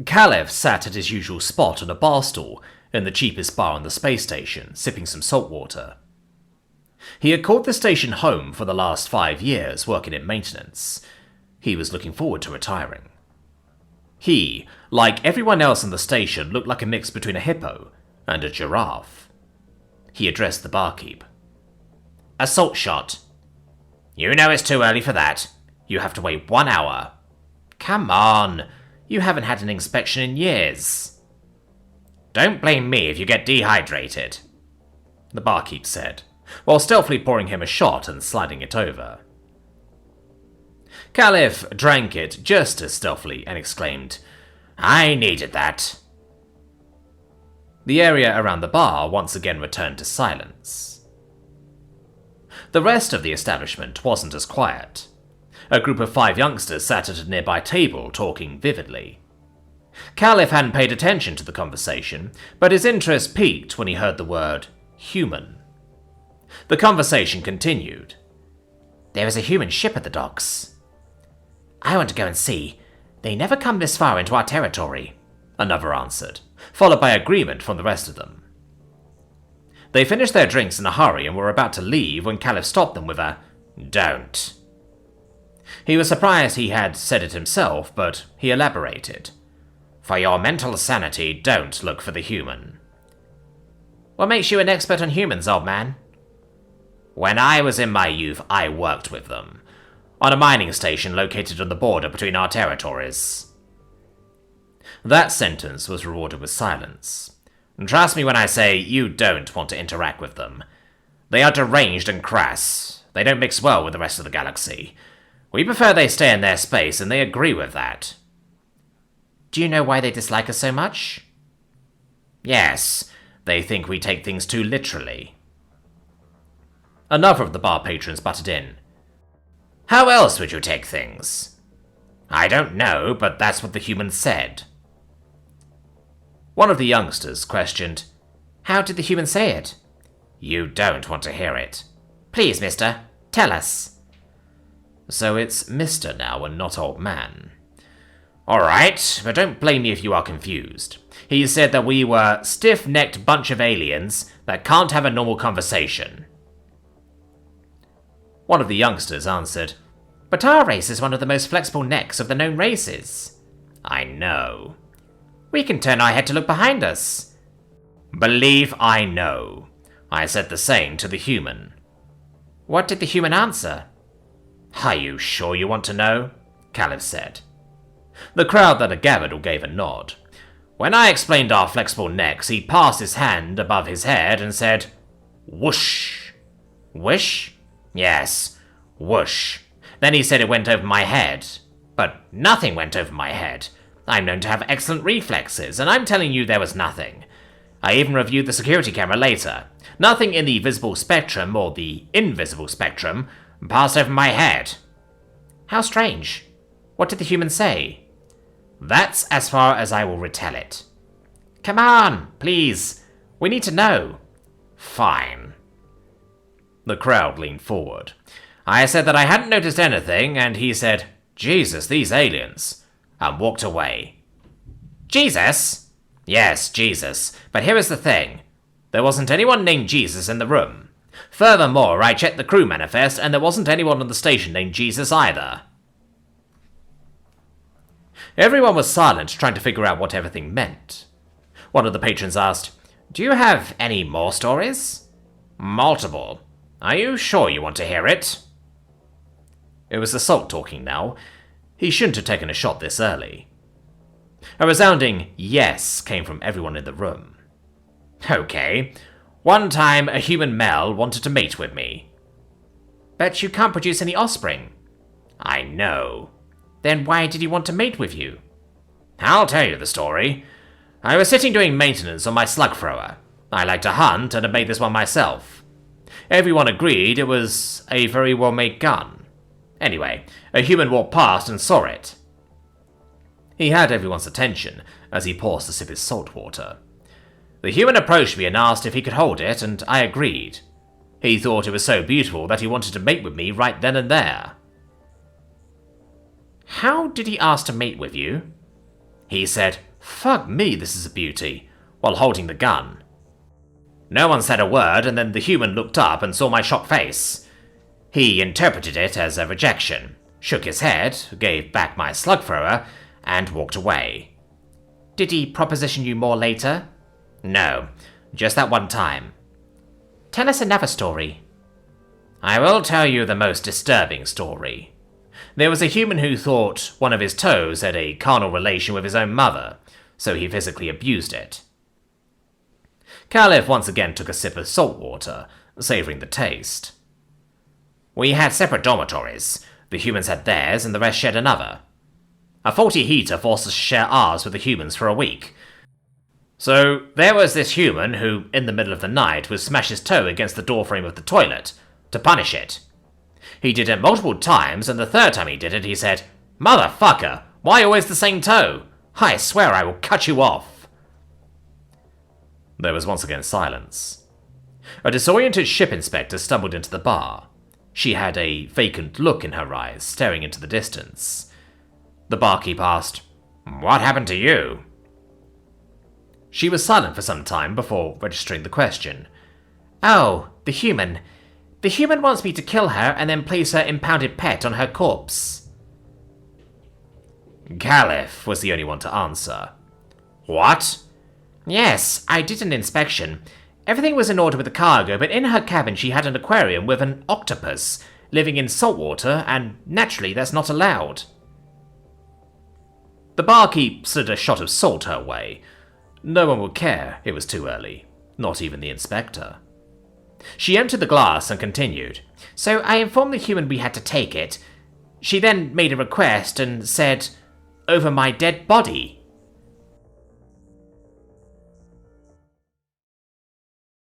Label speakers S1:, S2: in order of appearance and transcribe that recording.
S1: Caliph sat at his usual spot on a bar stool in the cheapest bar on the space station, sipping some salt water. He had called the station home for the last 5 years, working in maintenance. He was looking forward to retiring. He, like everyone else on the station, looked like a mix between a hippo and a giraffe. He addressed the barkeep. "A salt shot." "You know it's too early for that. You have to wait 1 hour." "Come on, you haven't had an inspection in years." "Don't blame me if you get dehydrated," the barkeep said, while stealthily pouring him a shot and sliding it over. Caliph drank it just as stealthily and exclaimed, "I needed that." The area around the bar once again returned to silence. The rest of the establishment wasn't as quiet. A group of 5 youngsters sat at a nearby table talking vividly. Caliph hadn't paid attention to the conversation, but his interest peaked when he heard the word human. The conversation continued. "There is a human ship at the docks." "I want to go and see. They never come this far into our territory," another answered, followed by agreement from the rest of them. They finished their drinks in a hurry and were about to leave when Caliph stopped them with a "Don't." He was surprised he had said it himself, but he elaborated. "For your mental sanity, don't look for the human." "What makes you an expert on humans, old man?" "When I was in my youth, I worked with them, on a mining station located on the border between our territories." That sentence was rewarded with silence. "Trust me when I say you don't want to interact with them. They are deranged and crass. They don't mix well with the rest of the galaxy. We prefer they stay in their space, and they agree with that." "Do you know why they dislike us so much?" "Yes, they think we take things too literally." Another of the bar patrons butted in. "How else would you take things?" "I don't know, but that's what the humans said." One of the youngsters questioned, "How did the humans say it?" "You don't want to hear it." "Please, mister, tell us." So it's Mister now and not old man. "Alright, but don't blame me if you are confused. He said that we were stiff-necked bunch of aliens that can't have a normal conversation." One of the youngsters answered, "But our race is one of the most flexible necks of the known races." "I know." "We can turn our head to look behind us." "Believe I know. I said the same to the human." "What did the human answer?" "Are you sure you want to know?" Caliph said. The crowd that had gathered gave a nod. "When I explained our flexible necks, he passed his hand above his head and said, 'Whoosh.'" "Wish?" "Yes, whoosh. Then he said it went over my head. But nothing went over my head. I'm known to have excellent reflexes, and I'm telling you there was nothing. I even reviewed the security camera later. Nothing in the visible spectrum or the invisible spectrum passed over my head." "How strange. What did the human say?" "That's as far as I will retell it." "Come on, please. We need to know." "Fine." The crowd leaned forward. I said that I hadn't noticed anything, and he said, "Jesus, these aliens," and walked away. "Jesus?" "Yes, Jesus. But here is the thing. There wasn't anyone named Jesus in the room. Furthermore, I checked the crew manifest, and there wasn't anyone on the station named Jesus either." Everyone was silent, trying to figure out what everything meant. One of the patrons asked, "Do you have any more stories?" "Multiple. Are you sure you want to hear it?" It was the Salt talking now. He shouldn't have taken a shot this early. A resounding yes came from everyone in the room. "Okay. One time a human male wanted to mate with me." "But you can't produce any offspring." "I know." "Then why did he want to mate with you?" "I'll tell you the story. I was sitting doing maintenance on my slug thrower. I like to hunt and had made this one myself. Everyone agreed it was a very well-made gun. Anyway, a human walked past and saw it. He had everyone's attention as he paused to sip his salt water. The human approached me and asked if he could hold it, and I agreed. He thought it was so beautiful that he wanted to mate with me right then and there." "How did he ask to mate with you?" He said, "Fuck me, this is a beauty," while holding the gun. No one said a word, and then the human looked up and saw my shocked face. He interpreted it as a rejection, shook his head, gave back my slug thrower, and walked away. Did he proposition you more later? No, just that one time. Tell us another story. I will tell you the most disturbing story. There was a human who thought one of his toes had a carnal relation with his own mother, so he physically abused it. Caliph once again took a sip of salt water, savouring the taste. We had separate dormitories. The humans had theirs, and the rest shared another. A faulty heater forced us to share ours with the humans for a week. So there was this human who, in the middle of the night, would smash his toe against the doorframe of the toilet, to punish it. He did it multiple times, and the third time he did it, he said, "Motherfucker, why always the same toe? I swear I will cut you off." There was once again silence. A disoriented ship inspector stumbled into the bar. She had a vacant look in her eyes, staring into the distance. The barkeep asked, "What happened to you?" She was silent for some time before registering the question. "Oh, the human. The human wants me to kill her and then place her impounded pet on her corpse." Caliph was the only one to answer. "What?" "Yes, I did an inspection. Everything was in order with the cargo, but in her cabin she had an aquarium with an octopus living in salt water, and naturally that's not allowed." The barkeep slid a shot of salt her way. No one would care, it was too early. Not even the inspector. She emptied the glass and continued. "So I informed the human we had to take it. She then made a request and said, 'Over my dead body.'